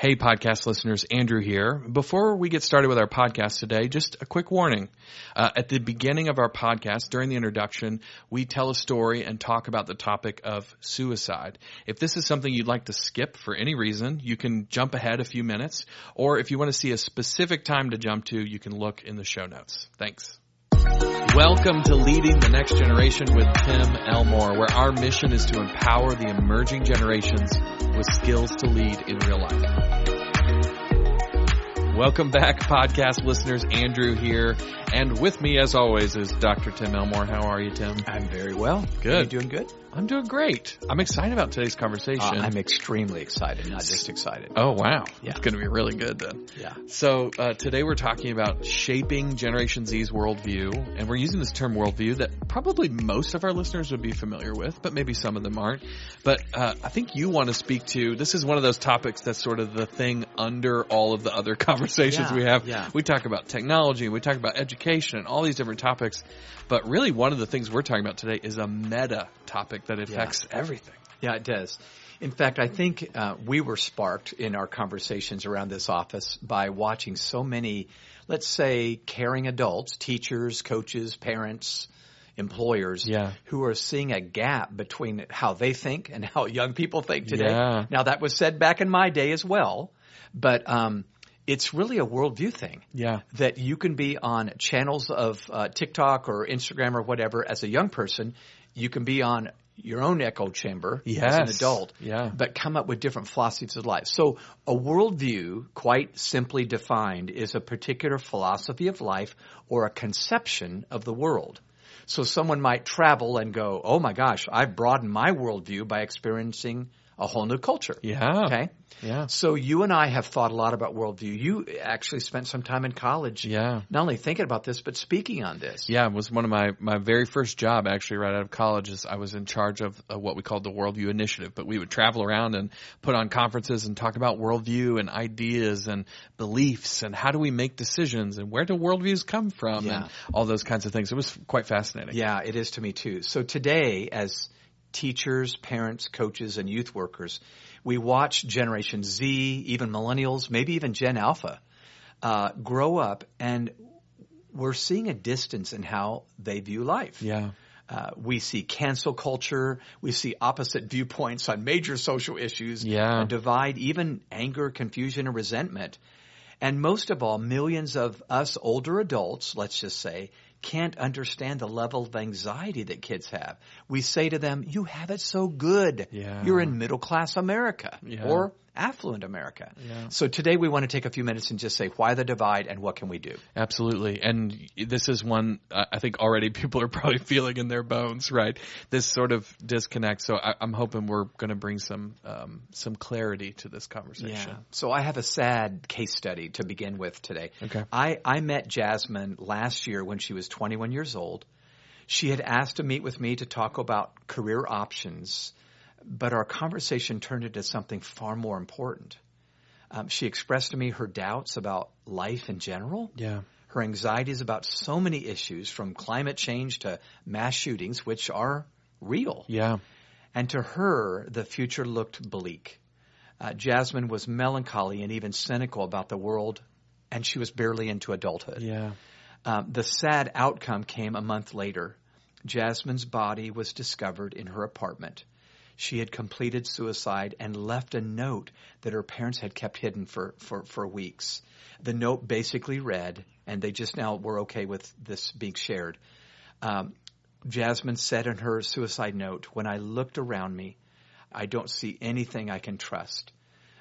Hey, podcast listeners, Andrew here. Before we get started with our podcast today, just a quick warning. At the beginning of our podcast, during the introduction, we tell a story and talk about the topic of suicide. If this is something you'd like to skip for any reason, you can jump ahead a few minutes, or if you want to see a specific time to jump to, you can look in the show notes. Thanks. Welcome to Leading the Next Generation with Tim Elmore, where our mission is to empower the emerging generations with skills to lead in real life. Welcome back, podcast listeners. Andrew here. And with me, as always, is Dr. Tim Elmore. How are you, Tim? I'm very well. Good. Are you doing good? I'm doing great. I'm excited about today's conversation. I'm extremely excited, not just excited. Oh, wow. Yeah. It's going to be really good then. Yeah. So today we're talking about shaping Generation Z's worldview, and we're using this term worldview that probably most of our listeners would be familiar with, but maybe some of them aren't. But I think you want to speak to, this is one of those topics that's sort of the thing under all of the other conversations we have. Yeah. We talk about technology, we talk about education, and all these different topics. But really one of the things we're talking about today is a meta topic that affects everything. Yeah, it does. In fact, I think we were sparked in our conversations around this office by watching so many, let's say, caring adults, teachers, coaches, parents, employers, who are seeing a gap between how they think and how young people think today. Yeah. Now, that was said back in my day as well, but it's really a worldview thing. Yeah. That you can be on channels of TikTok or Instagram or whatever as a young person. You can be on your own echo chamber as an adult, but come up with different philosophies of life. So a worldview, quite simply defined, is a particular philosophy of life or a conception of the world. So someone might travel and go, oh my gosh, I've broadened my worldview by experiencing a whole new culture. Yeah. Okay? Yeah. So you and I have thought a lot about worldview. You actually spent some time in college not only thinking about this, but speaking on this. Yeah, it was one of my very first job actually right out of college. Is I was in charge of what we called the Worldview Initiative. But we would travel around and put on conferences and talk about worldview and ideas and beliefs and how do we make decisions and where do worldviews come from and all those kinds of things. It was quite fascinating. Yeah, it is to me too. So today, as teachers, parents, coaches, and youth workers, we watch Generation Z, even millennials, maybe even Gen Alpha, grow up, and we're seeing a distance in how they view life. Yeah. We see cancel culture. We see opposite viewpoints on major social issues. Yeah. A divide, even anger, confusion, and resentment. And most of all, millions of us older adults, let's just say, can't understand the level of anxiety that kids have. We say to them, you have it so good. Yeah. You're in middle-class America or affluent America. Yeah. So today we want to take a few minutes and just say why the divide and what can we do? Absolutely. And this is one I think already people are probably feeling in their bones, right? This sort of disconnect. So I'm hoping we're going to bring some clarity to this conversation. Yeah. So I have a sad case study to begin with today. Okay. I met Jasmine last year when she was 21 years old. She had asked to meet with me to talk about career options, but our conversation turned into something far more important. She expressed to me her doubts about life in general. Yeah. Her anxieties about so many issues, from climate change to mass shootings, which are real. Yeah. And to her, the future looked bleak. Jasmine was melancholy and even cynical about the world, and she was barely into adulthood. Yeah. The sad outcome came a month later. Jasmine's body was discovered in her apartment. She had completed suicide and left a note that her parents had kept hidden for weeks. The note basically read, and they just now were okay with this being shared. Jasmine said in her suicide note, when I looked around me, I don't see anything I can trust.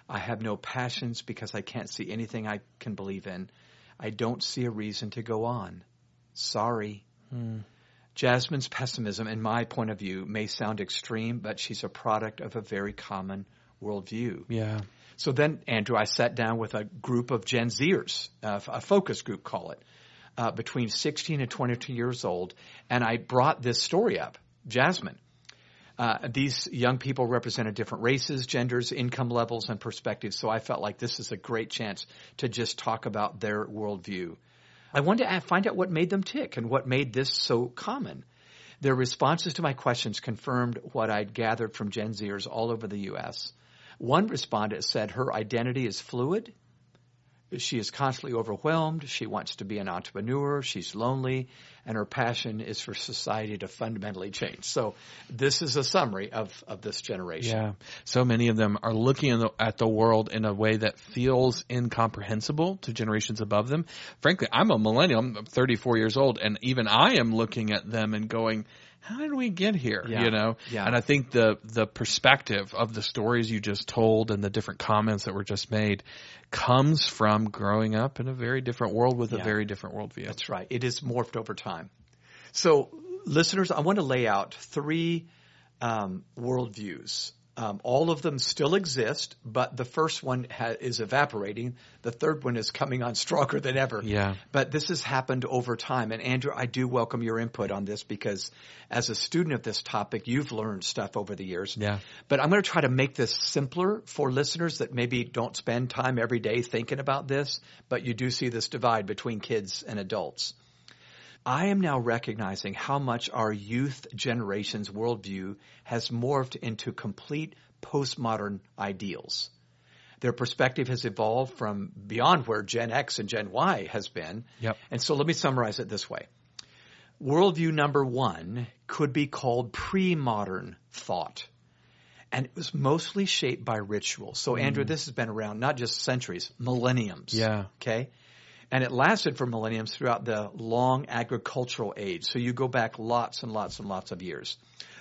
I have no passions because I can't see anything I can believe in. I don't see a reason to go on. Sorry. Jasmine's pessimism, in my point of view, may sound extreme, but she's a product of a very common worldview. Yeah. So then, Andrew, I sat down with a group of Gen Zers, a focus group, call it, between 16 and 22 years old, and I brought this story up, Jasmine. These young people represented different races, genders, income levels, and perspectives, so I felt like this is a great chance to just talk about their worldview. I wanted to find out what made them tick and what made this so common. Their responses to my questions confirmed what I'd gathered from Gen Zers all over the U.S. One respondent said her identity is fluid. She is constantly overwhelmed. She wants to be an entrepreneur. She's lonely. And her passion is for society to fundamentally change. So this is a summary of this generation. Yeah. So many of them are looking at the world in a way that feels incomprehensible to generations above them. Frankly, I'm a millennial. I'm 34 years old. And even I am looking at them and going, how did we get here? Yeah. You know? Yeah. And I think the perspective of the stories you just told and the different comments that were just made comes from growing up in a very different world with a very different worldview. That's right. It is morphed over time. So, listeners, I want to lay out 3 worldviews. All of them still exist, but the first one is evaporating. The third one is coming on stronger than ever. Yeah. But this has happened over time. And Andrew, I do welcome your input on this because as a student of this topic, you've learned stuff over the years. Yeah. But I'm going to try to make this simpler for listeners that maybe don't spend time every day thinking about this, but you do see this divide between kids and adults. I am now recognizing how much our youth generation's worldview has morphed into complete postmodern ideals. Their perspective has evolved from beyond where Gen X and Gen Y has been. Yep. And so let me summarize it this way. Worldview number 1 could be called pre-modern thought. And it was mostly shaped by ritual. So, Andrew, this has been around not just centuries, millenniums. Yeah. Okay? And it lasted for millenniums throughout the long agricultural age. So you go back lots and lots and lots of years.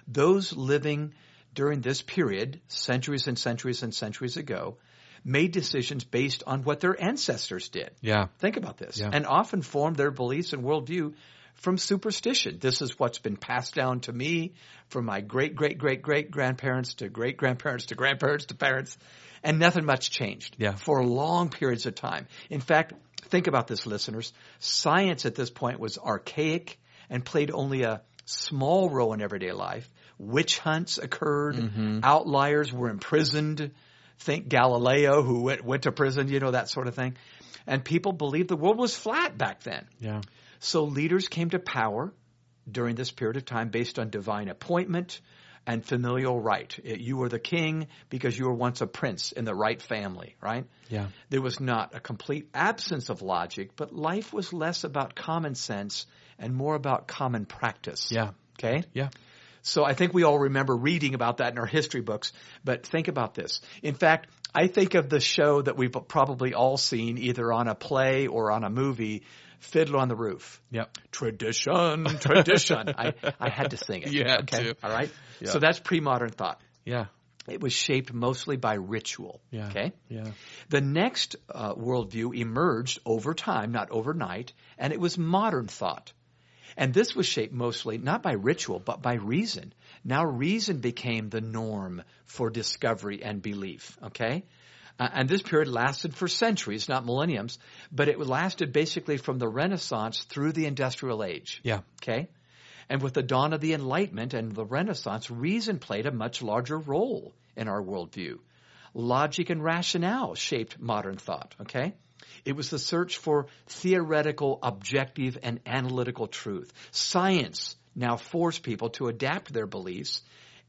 Those living during this period, centuries and centuries and centuries ago, made decisions based on what their ancestors did. Yeah. Think about this. Yeah. And often formed their beliefs and worldview from superstition. This is what's been passed down to me from my great-great-great-great-grandparents to great-grandparents to grandparents to parents. And nothing much changed for long periods of time. In fact, think about this, listeners. Science at this point was archaic and played only a small role in everyday life. Witch hunts occurred. Outliers were imprisoned. Think Galileo, who went to prison, that sort of thing. And people believed the world was flat back then. Yeah. So leaders came to power during this period of time based on divine appointment and familial right. You were the king because you were once a prince in the right family, right? Yeah. There was not a complete absence of logic, but life was less about common sense and more about common practice. Yeah. Okay? Yeah. So I think we all remember reading about that in our history books, but think about this. In fact, I think of the show that we've probably all seen either on a play or on a movie, Fiddler on the Roof. Yep. Tradition, tradition. I had to sing it. You had okay? to. All right? Yeah. So that's pre-modern thought. Yeah. It was shaped mostly by ritual. Yeah. Okay? Yeah. The next worldview emerged over time, not overnight, and it was modern thought. And this was shaped mostly not by ritual, but by reason. Now reason became the norm for discovery and belief, okay? And this period lasted for centuries, not millenniums, but it lasted basically from the Renaissance through the Industrial Age. Yeah. Okay? And with the dawn of the Enlightenment and the Renaissance, reason played a much larger role in our worldview. Logic and rationale shaped modern thought, okay? It was the search for theoretical, objective, and analytical truth. Science now forced people to adapt their beliefs.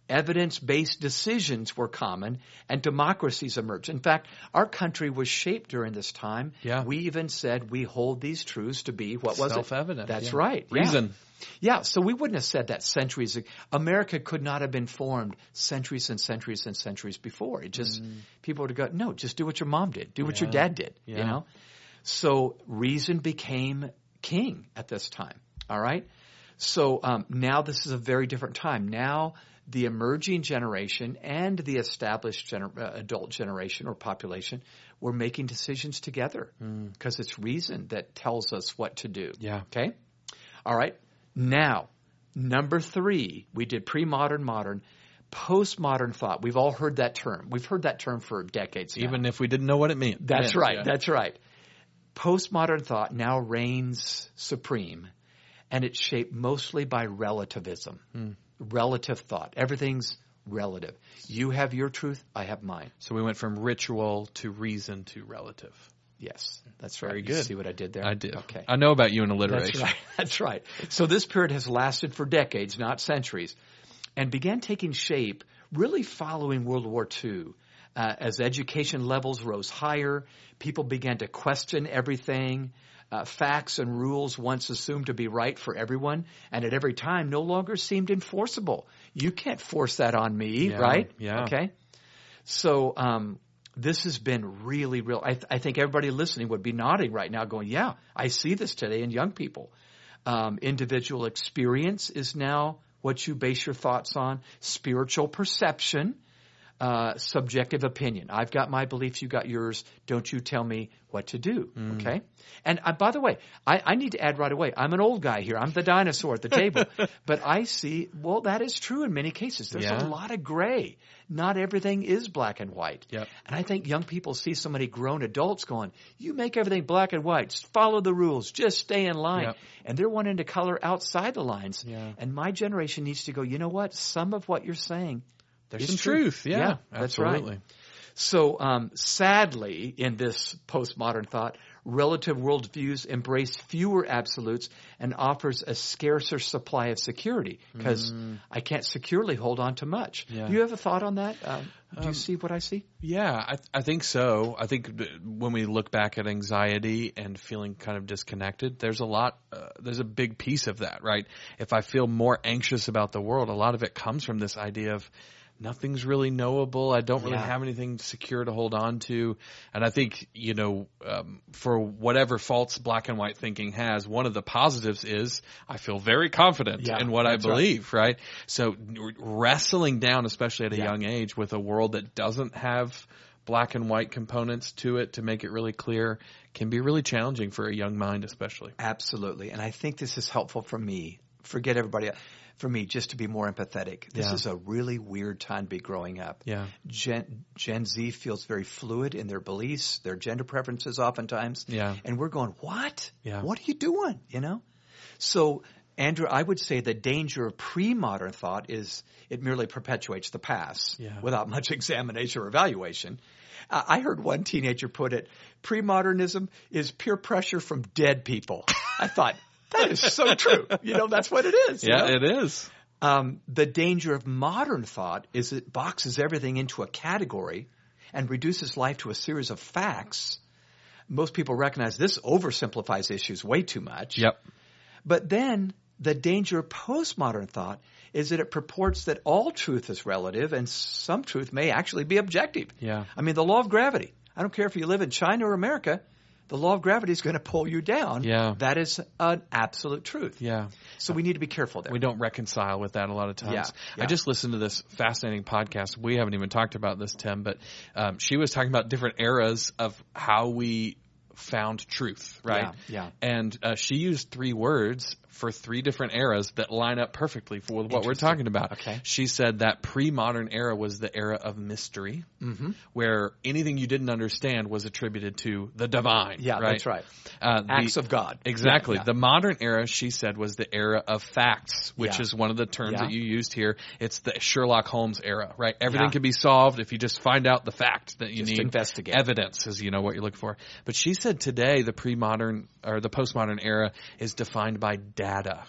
Evidence-based decisions were common, and democracies emerged. In fact, our country was shaped during this time. Yeah. We even said we hold these truths to be, what was it? Self-evident. That's right. Reason. Yeah, so we wouldn't have said that centuries ago. America could not have been formed centuries and centuries and centuries before. It just, people would have gone, no, just do what your mom did. Do what your dad did, So reason became king at this time, all right? So now this is a very different time. Now the emerging generation and the established adult generation or population were making decisions together because it's reason that tells us what to do. Yeah. Okay? All right. Now, number 3, we did pre-modern, modern, postmodern thought. We've all heard that term. We've heard that term for decades now. Even if we didn't know what it meant. That's right. Yeah. That's right. Postmodern thought now reigns supreme, and it's shaped mostly by relativism. Relative thought. Everything's relative. You have your truth, I have mine. So we went from ritual to reason to relative. Yes, that's right. Very You good. see what I did there? I did. Okay. I know about you in alliteration. That's right. That's right. So this period has lasted for decades, not centuries, and began taking shape really following World War II As education levels rose higher, people began to question everything. Facts and rules once assumed to be right for everyone, and at every time no longer seemed enforceable. You can't force that on me, right? Yeah. Okay. So this has been really real. I think everybody listening would be nodding right now going, yeah, I see this today in young people. Individual experience is now what you base your thoughts on. Spiritual perception. Subjective opinion. I've got my beliefs, you got yours. Don't you tell me what to do, okay? And by the way, I need to add right away, I'm an old guy here. I'm the dinosaur at the table. But I see, well, that is true in many cases. There's a lot of gray. Not everything is black and white. Yep. And I think young people see so many grown adults going, you make everything black and white. Just follow the rules. Just stay in line. Yep. And they're wanting to color outside the lines. Yeah. And my generation needs to go, you know what? Some of what you're saying there's some truth. Yeah, that's absolutely. right. So sadly, in this postmodern thought, relative worldviews embrace fewer absolutes and offers a scarcer supply of security because I can't securely hold on to much. Yeah. Do you have a thought on that? Do you see what I see? Yeah, I think so. I think when we look back at anxiety and feeling kind of disconnected, there's a big piece of that, right? If I feel more anxious about the world, a lot of it comes from this idea of nothing's really knowable. I don't really have anything secure to hold on to. And I think, for whatever faults black and white thinking has, one of the positives is I feel very confident in what I believe, right? So wrestling down, especially at a young age, with a world that doesn't have black and white components to it to make it really clear can be really challenging for a young mind especially. Absolutely. And I think this is helpful for me. Forget everybody else. For me, just to be more empathetic. This is a really weird time to be growing up. Yeah. Gen Z feels very fluid in their beliefs, their gender preferences oftentimes. Yeah. And we're going, what? Yeah. What are you doing? So, Andrew, I would say the danger of pre-modern thought is it merely perpetuates the past without much examination or evaluation. I heard one teenager put it, pre-modernism is peer pressure from dead people. I thought, that is so true. That's what it is. Yeah, it is. The danger of modern thought is it boxes everything into a category and reduces life to a series of facts. Most people recognize this oversimplifies issues way too much. Yep. But then the danger of postmodern thought is that it purports that all truth is relative and some truth may actually be objective. Yeah. I mean, the law of gravity. I don't care if you live in China or America. The law of gravity is going to pull you down. Yeah. That is an absolute truth. Yeah. So we need to be careful there. We don't reconcile with that a lot of times. Yeah. I just listened to this fascinating podcast. We haven't even talked about this, Tim, but she was talking about different eras of how we found truth, right? Yeah. And she used 3 words for 3 different eras that line up perfectly with what we're talking about. Okay. She said that pre-modern era was the era of mystery, where anything you didn't understand was attributed to the divine. Yeah, right? that's right. Acts of God. Exactly. Yeah. The modern era, she said, was the era of facts, which is one of the terms that you used here. It's the Sherlock Holmes era, right? Everything can be solved if you just find out the fact that you need. Investigate. Evidence is, what you're looking for. But she said today the pre-modern or the postmodern era is defined by data,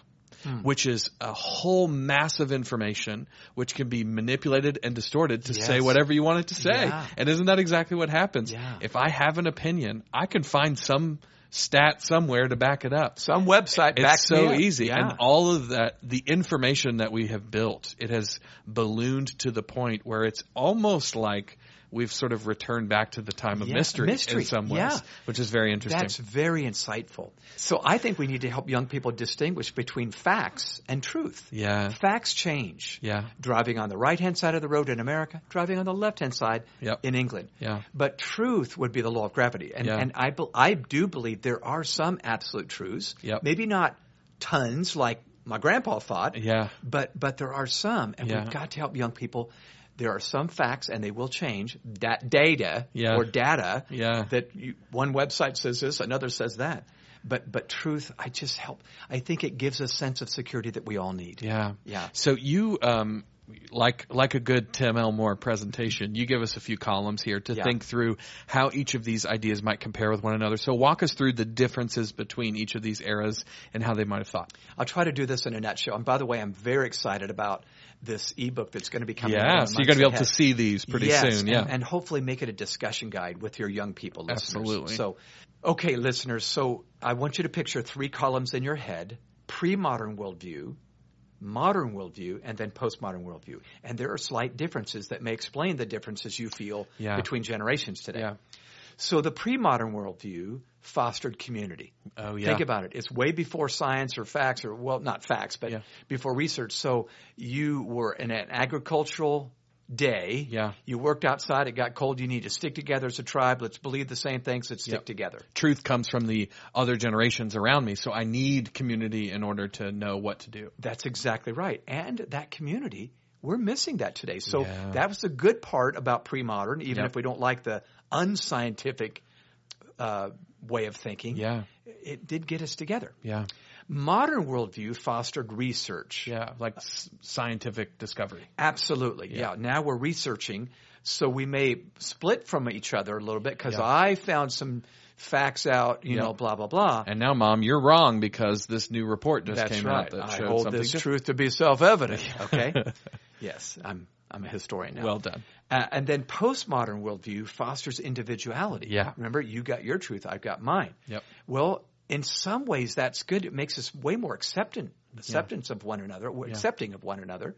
which is a whole mass of information which can be manipulated and distorted to say whatever you want it to say. Yeah. And isn't that exactly what happens? Yeah. If I have an opinion, I can find some stat somewhere to back it up. Some website backs me up. It's so up. easy. Yeah. And all of that, the information that we have built, it has ballooned to the point where it's almost like we've sort of returned back to the time of mystery in some ways, which is very interesting. That's very insightful. So I think we need to help young people distinguish between facts and truth. Yeah. Facts change. Yeah. Driving on the right-hand side of the road in America, driving on the left-hand side in England. Yeah. But truth would be the law of gravity. And I do believe there are some absolute truths. Yep. Maybe not tons like my grandpa thought. Yeah. But there are some. And we've got to help young people. There are some facts, and they will change, data or data, that one website says this, another says that. But truth, I think it gives a sense of security that we all need. Yeah. Yeah. So you like a good Tim Elmore presentation, you give us a few columns here to think through how each of these ideas might compare with one another. So walk us through the differences between each of these eras and how they might have thought. I'll try to do this in a nutshell. And by the way, I'm very excited about this ebook that's going to be coming out. Yeah, so you're going to be able to see these pretty soon. Yeah, and hopefully make it a discussion guide with your young people listeners. Absolutely. So, okay, listeners, so I want you to picture 3 columns in your head: pre-modern worldview, modern worldview, and then postmodern worldview. And there are slight differences that may explain the differences you feel between generations today. Yeah. So the pre-modern worldview fostered community. Oh, yeah. Think about it. It's way before science or facts, or, well, not facts, but before research. So you were in an agricultural day. Yeah. You worked outside. It got cold. You need to stick together as a tribe. Let's believe the same things. Let's stick together. Truth comes from the other generations around me, so I need community in order to know what to do. That's exactly right. And that community, we're missing that today. So that was the good part about pre-modern, even if we don't like the unscientific way of thinking. Yeah. It did get us together. Yeah. Modern worldview fostered research. Yeah, like scientific discovery. Absolutely. Yeah. Now we're researching, so we may split from each other a little bit because I found some facts out, you know, blah, blah, blah. And now, Mom, you're wrong because this new report just came out that I showed hold something this different. truth to be self-evident. Okay? Yes, I'm a historian now. Well done. And then postmodern worldview fosters individuality. Yeah. Remember, you got your truth, I've got mine. Yep. Well, in some ways, that's good. It makes us way more acceptance of one another, accepting of one another.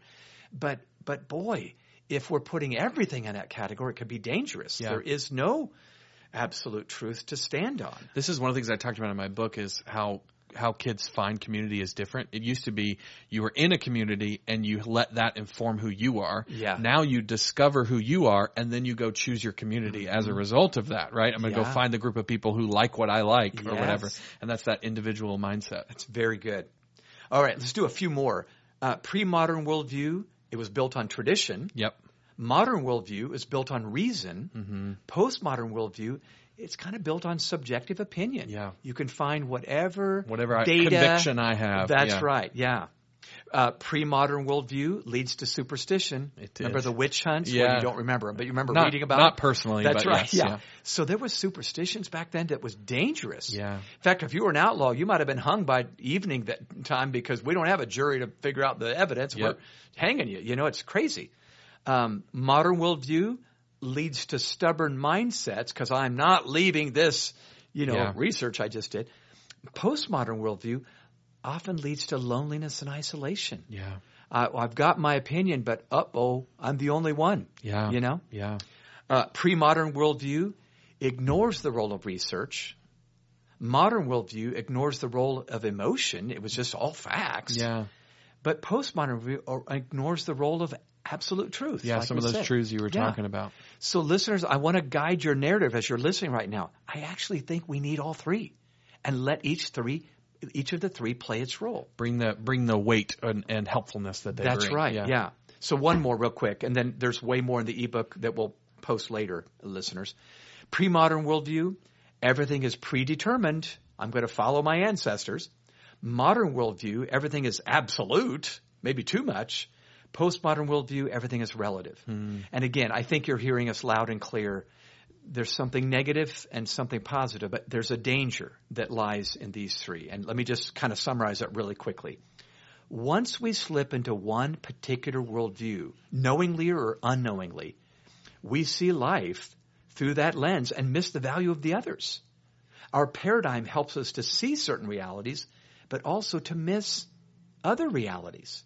But boy, if we're putting everything in that category, it could be dangerous. Yeah. There is no absolute truth to stand on. This is one of the things I talked about in my book is how kids find community is different. It used to be you were in a community and you let that inform who you are. Yeah. Now you discover who you are and then you go choose your community as a result of that, right? I'm going to go find the group of people who like what I like or whatever. And that's that individual mindset. That's very good. All right, let's do a few more. Pre-modern worldview, it was built on tradition. Yep. Modern worldview is built on reason. Mm-hmm. Postmodern worldview, it's kind of built on subjective opinion. Yeah. You can find whatever data, conviction I have. That's right, yeah. Pre-modern worldview leads to superstition. Remember the witch hunts? Yeah. Well, you don't remember them, but you remember reading about Not personally, That's but right, yes, yeah. So there was superstitions back then that was dangerous. Yeah. In fact, if you were an outlaw, you might have been hung by evening that time because we don't have a jury to figure out the evidence. Yep. We're hanging you. You know, it's crazy. Modern worldview leads to stubborn mindsets because I'm not leaving this, research I just did. Postmodern worldview often leads to loneliness and isolation. Yeah. I've got my opinion, but I'm the only one. Yeah. You know? Yeah. Pre-modern worldview ignores the role of research. Modern worldview ignores the role of emotion. It was just all facts. Yeah. But postmodern view ignores the role of absolute truth. Yeah, like some of those truths you were talking about. So listeners, I want to guide your narrative as you're listening right now. I actually think we need all three and let each of the three play its role. Bring the weight and helpfulness that they bring. That's right, yeah. So one more real quick, and then there's way more in the ebook that we'll post later, listeners. Pre-modern worldview, everything is predetermined. I'm going to follow my ancestors. Modern worldview, everything is absolute, maybe too much. Postmodern worldview, everything is relative. And again, I think you're hearing us loud and clear. There's something negative and something positive, but there's a danger that lies in these three. And let me just kind of summarize that really quickly. Once we slip into one particular worldview, knowingly or unknowingly, we see life through that lens and miss the value of the others. Our paradigm helps us to see certain realities, but also to miss other realities.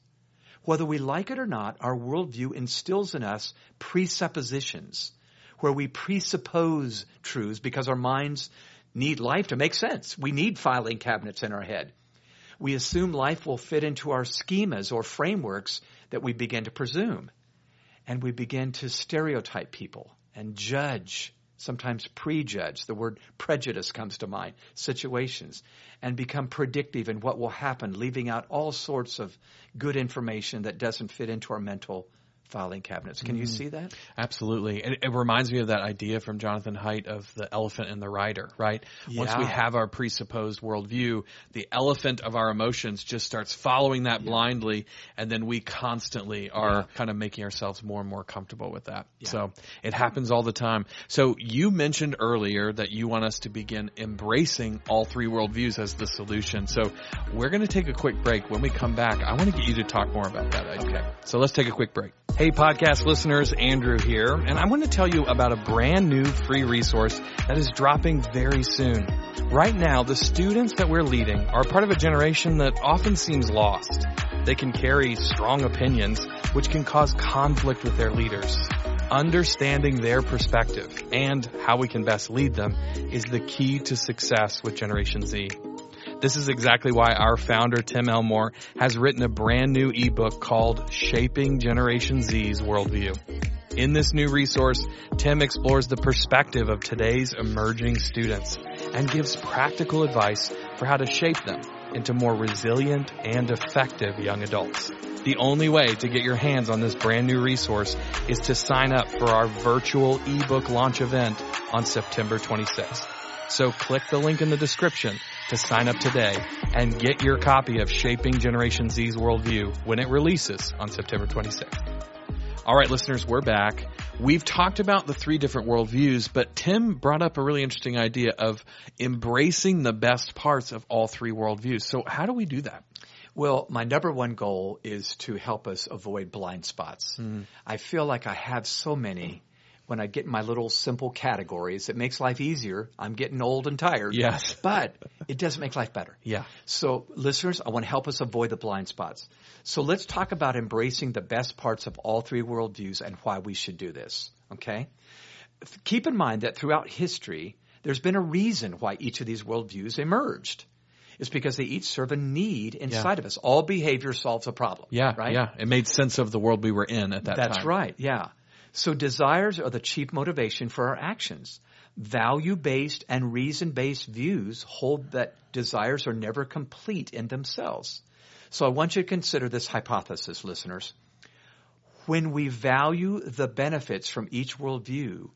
Whether we like it or not, our worldview instills in us presuppositions, where we presuppose truths because our minds need life to make sense. We need filing cabinets in our head. We assume life will fit into our schemas or frameworks that we begin to presume. And we begin to stereotype people and judge, sometimes prejudge. The word prejudice comes to mind, situations, and become predictive in what will happen, leaving out all sorts of good information that doesn't fit into our mental filing cabinets. Can you see that? Absolutely. It reminds me of that idea from Jonathan Haidt of the elephant and the rider, right? Once we have our presupposed worldview, the elephant of our emotions just starts following that blindly, and then we constantly are kind of making ourselves more and more comfortable with that. Yeah. So it happens all the time. So you mentioned earlier that you want us to begin embracing all three worldviews as the solution. So we're going to take a quick break. When we come back, I want to get you to talk more about that idea. Okay. So let's take a quick break. Hey, podcast listeners, Andrew here, and I want to tell you about a brand new free resource that is dropping very soon. Right now, the students that we're leading are part of a generation that often seems lost. They can carry strong opinions, which can cause conflict with their leaders. Understanding their perspective and how we can best lead them is the key to success with Generation Z. This is exactly why our founder, Tim Elmore, has written a brand new ebook called Shaping Generation Z's Worldview. In this new resource, Tim explores the perspective of today's emerging students and gives practical advice for how to shape them into more resilient and effective young adults. The only way to get your hands on this brand new resource is to sign up for our virtual ebook launch event on September 26th. So click the link in the description to sign up today and get your copy of Shaping Generation Z's Worldview when it releases on September 26th. All right, listeners, we're back. We've talked about the three different worldviews, but Tim brought up a really interesting idea of embracing the best parts of all three worldviews. So how do we do that? Well, my number one goal is to help us avoid blind spots. I feel like I have so many. When I get in my little simple categories, it makes life easier. I'm getting old and tired. Yes. But it doesn't make life better. Yeah. So listeners, I want to help us avoid the blind spots. So let's talk about embracing the best parts of all three worldviews and why we should do this. Okay? Keep in mind that throughout history, there's been a reason why each of these worldviews emerged. It's because they each serve a need inside of us. All behavior solves a problem. Yeah. Right? Yeah. It made sense of the world we were in at that time. That's right. Yeah. So desires are the chief motivation for our actions. Value-based and reason-based views hold that desires are never complete in themselves. So I want you to consider this hypothesis, listeners. When we value the benefits from each worldview,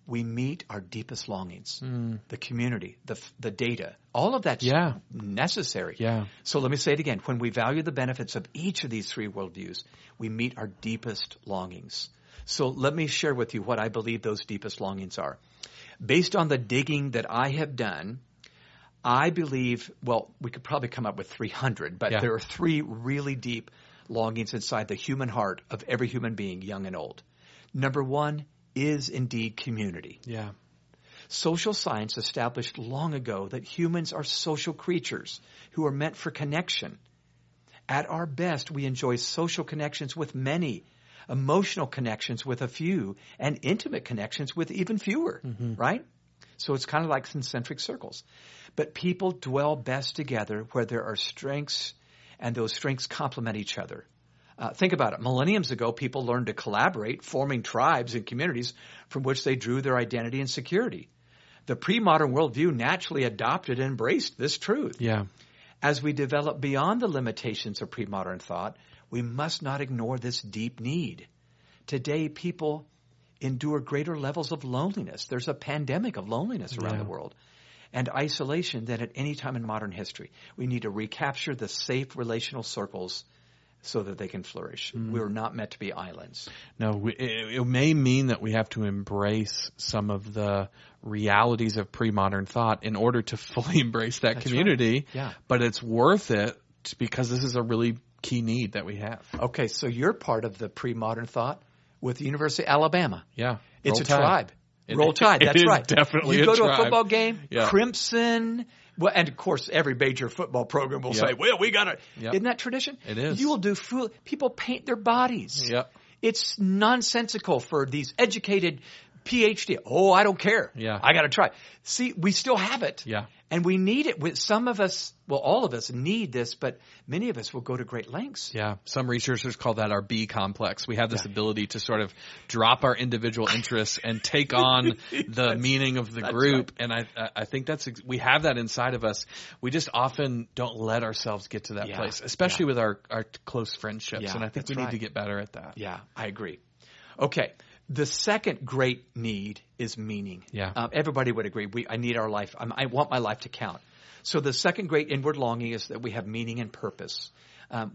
we meet our deepest longings. The community, the data, all of that's necessary. Yeah. So let me say it again. When we value the benefits of each of these three worldviews, we meet our deepest longings. So let me share with you what I believe those deepest longings are. Based on the digging that I have done, I believe, well, we could probably come up with 300, but there are three really deep longings inside the human heart of every human being, young and old. Number one is indeed community. Yeah. Social science established long ago that humans are social creatures who are meant for connection. At our best, we enjoy social connections with many, emotional connections with a few, and intimate connections with even fewer, right? So it's kind of like concentric circles. But people dwell best together where there are strengths, and those strengths complement each other. Think about it. Millenniums ago, people learned to collaborate, forming tribes and communities from which they drew their identity and security. The pre-modern worldview naturally adopted and embraced this truth. Yeah. As we develop beyond the limitations of pre-modern thought, we must not ignore this deep need. Today, people endure greater levels of loneliness. There's a pandemic of loneliness around the world and isolation than at any time in modern history. We need to recapture the safe relational circles so that they can flourish. We're not meant to be islands. No, it may mean that we have to embrace some of the realities of pre-modern thought in order to fully embrace that community. Right. Yeah. But it's worth it because this is a really key need that we have. Okay, so you're part of the pre-modern thought with the University of Alabama. Yeah. It's a tribe. Roll Tide, that's right. Definitely you go to tribe. a football game, Yeah. Crimson, well, and of course every major football program will say, well, we got to, isn't that tradition? It is. You will do, people paint their bodies. Yep. It's nonsensical for these educated PhD. Oh, I don't care. Yeah. I got to try. See, we still have it. Yeah. And we need it. Some of us, well, all of us need this, but many of us will go to great lengths. Yeah. Some researchers call that our B complex. We have this ability to sort of drop our individual interests and take on the meaning of the group. Right. And I think we have that inside of us. We just often don't let ourselves get to that place, especially with our close friendships. Yeah, and I think we need to get better at that. Yeah, I agree. Okay. The second great need is meaning. Yeah. Everybody would agree. I need our life. I want my life to count. So the second great inward longing is that we have meaning and purpose.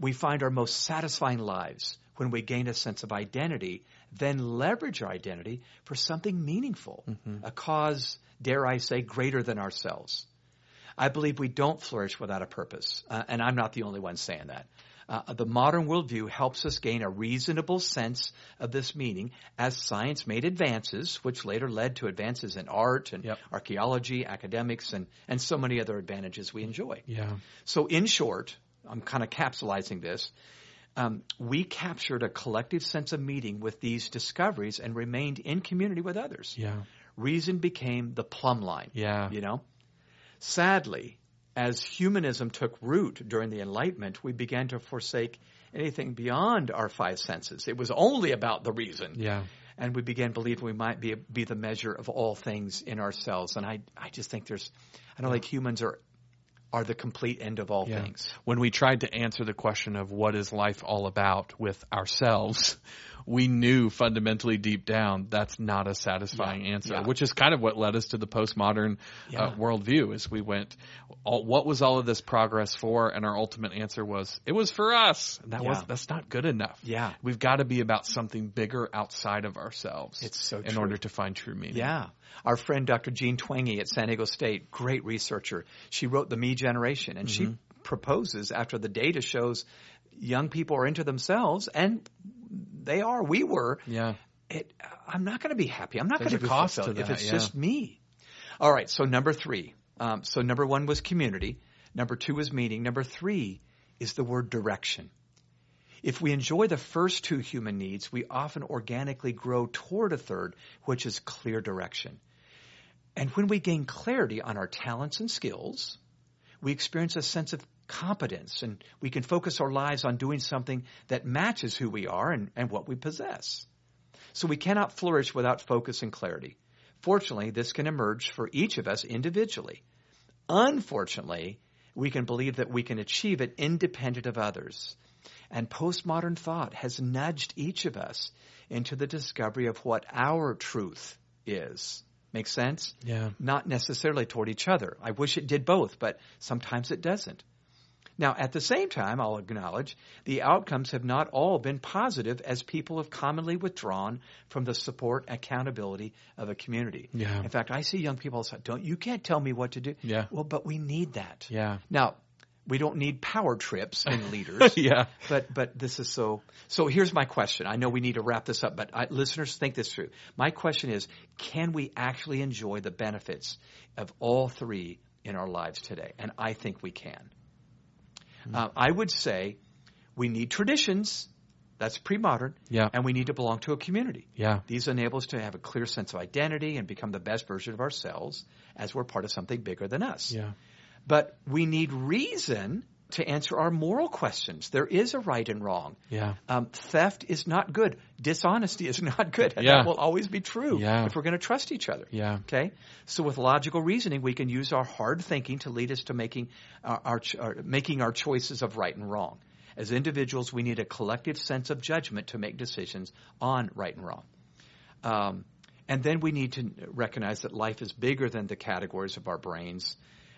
We find our most satisfying lives when we gain a sense of identity, then leverage our identity for something meaningful, a cause, dare I say, greater than ourselves. I believe we don't flourish without a purpose, and I'm not the only one saying that. The modern worldview helps us gain a reasonable sense of this meaning as science made advances, which later led to advances in art and archaeology, academics, and so many other advantages we enjoy. Yeah. So in short, I'm kind of capsulizing this. We captured a collective sense of meaning with these discoveries and remained in community with others. Yeah. Reason became the plumb line. Yeah. Sadly, as humanism took root during the Enlightenment, we began to forsake anything beyond our five senses. It was only about the reason. Yeah. And we began believing we might be the measure of all things in ourselves. And I just think I don't think humans are the complete end of all things. When we tried to answer the question of what is life all about with ourselves, we knew fundamentally deep down that's not a satisfying answer, which is kind of what led us to the postmodern worldview. Is we went, what was all of this progress for? And our ultimate answer was, it was for us. And that's not good enough. Yeah. We've got to be about something bigger outside of ourselves. It's so true. In order to find true meaning. Yeah. Our friend Dr. Jean Twenge at San Diego State, great researcher. She wrote The Me Generation, and she proposes after the data shows young people are into themselves, and we were. Yeah. I'm not going to be happy. I'm not going to be cost fulfilled to if that, it's just me. All right. So number 3. So number 1 was community. Number 2 was meaning. Number 3 is the word direction. If we enjoy the first 2 human needs, we often organically grow toward a third, which is clear direction. And when we gain clarity on our talents and skills, we experience a sense of competence, and we can focus our lives on doing something that matches who we are and what we possess. So we cannot flourish without focus and clarity. Fortunately, this can emerge for each of us individually. Unfortunately, we can believe that we can achieve it independent of others. And postmodern thought has nudged each of us into the discovery of what our truth is. Make sense? Yeah. Not necessarily toward each other. I wish it did both, but sometimes it doesn't. Now, at the same time, I'll acknowledge the outcomes have not all been positive, as people have commonly withdrawn from the support and accountability of a community. Yeah. In fact, I see young people say, you can't tell me what to do. Yeah. Well, but we need that. Yeah. Now, we don't need power trips in leaders. Yeah. But this is so here's my question. I know we need to wrap this up, but listeners, think this through. My question is, can we actually enjoy the benefits of all 3 in our lives today? And I think we can. I would say we need traditions. That's pre-modern. Yeah. And we need to belong to a community. Yeah. These enable us to have a clear sense of identity and become the best version of ourselves as we're part of something bigger than us. Yeah. But we need reason to answer our moral questions. There is a right and wrong. Yeah. Theft is not good. Dishonesty is not good. And Yeah. that will always be true if we're going to trust each other. Yeah. Okay? So with logical reasoning, we can use our hard thinking to lead us to making our choices of right and wrong. As individuals, we need a collective sense of judgment to make decisions on right and wrong. And then we need to recognize that life is bigger than the categories of our brains.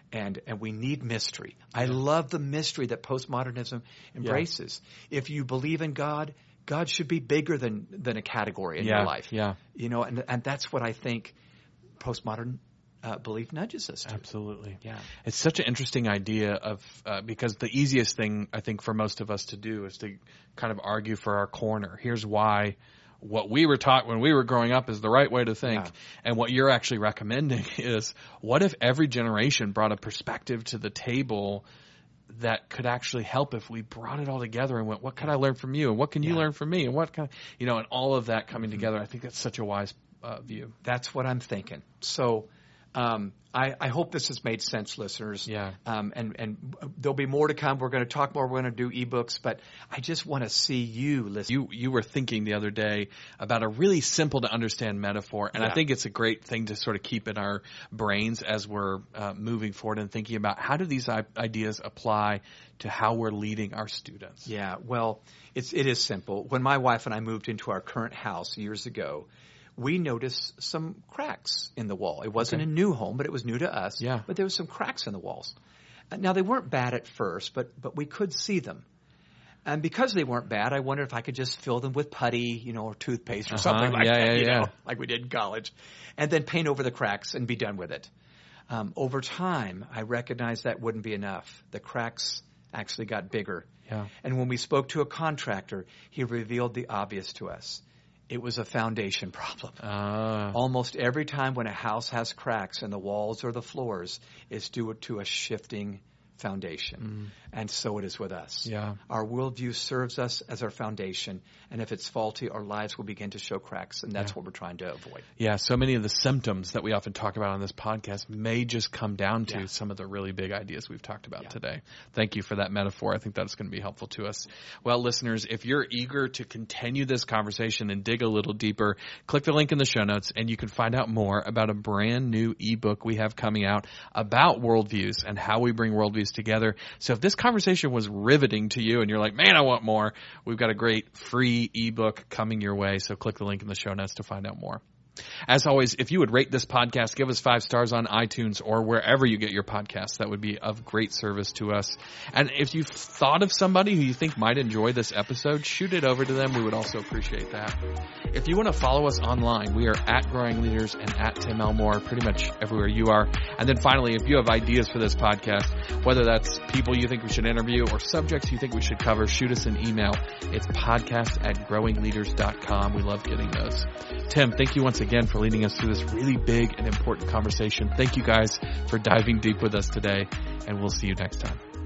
And we need mystery. I love the mystery that postmodernism embraces. Yeah. If you believe in God, God should be bigger than a category in your life. Yeah. And that's what I think postmodern belief nudges us to. Absolutely. Yeah. It's such an interesting idea of because the easiest thing I think for most of us to do is to kind of argue for our corner. Here's why what we were taught when we were growing up is the right way to think. Yeah. And what you're actually recommending is, what if every generation brought a perspective to the table that could actually help if we brought it all together and went, what can I learn from you? And what can you learn from me? And what can, and all of that coming together. I think that's such a wise view. That's what I'm thinking. So I hope this has made sense, listeners. Yeah. And there'll be more to come. We're going to talk more. We're going to do ebooks, but I just want to see you listen. You were thinking the other day about a really simple to understand metaphor, and I think it's a great thing to sort of keep in our brains as we're moving forward and thinking about how do these ideas apply to how we're leading our students. Yeah, well, it is simple. When my wife and I moved into our current house years ago, we noticed some cracks in the wall. It wasn't a new home, but it was new to us. Yeah. But there was some cracks in the walls. Now, they weren't bad at first, but we could see them. And because they weren't bad, I wondered if I could just fill them with putty, or toothpaste or something like that, like we did in college, and then paint over the cracks and be done with it. Over time, I recognized that wouldn't be enough. The cracks actually got bigger. Yeah. And when we spoke to a contractor, he revealed the obvious to us. It was a foundation problem. Almost every time when a house has cracks in the walls or the floors, it's due to a shifting foundation. And so it is with us. Yeah. Our worldview serves us as our foundation, and if it's faulty, our lives will begin to show cracks, and that's what we're trying to avoid. Yeah, so many of the symptoms that we often talk about on this podcast may just come down to some of the really big ideas we've talked about today. Thank you for that metaphor. I think that's going to be helpful to us. Well, listeners, if you're eager to continue this conversation and dig a little deeper, click the link in the show notes, and you can find out more about a brand new ebook we have coming out about worldviews and how we bring worldviews together. So if this conversation was riveting to you and you're like, man, I want more, we've got a great free ebook coming your way. So click the link in the show notes to find out more. As always, if you would rate this podcast, give us 5 stars on iTunes or wherever you get your podcasts. That would be of great service to us. And if you've thought of somebody who you think might enjoy this episode, shoot it over to them. We would also appreciate that. If you want to follow us online, we are at Growing Leaders and at Tim Elmore, pretty much everywhere you are. And then finally, if you have ideas for this podcast, whether that's people you think we should interview or subjects you think we should cover, shoot us an email. It's podcast@growingleaders.com. We love getting those. Tim, thank you once again for leading us through this really big and important conversation. Thank you guys for diving deep with us today, and we'll see you next time.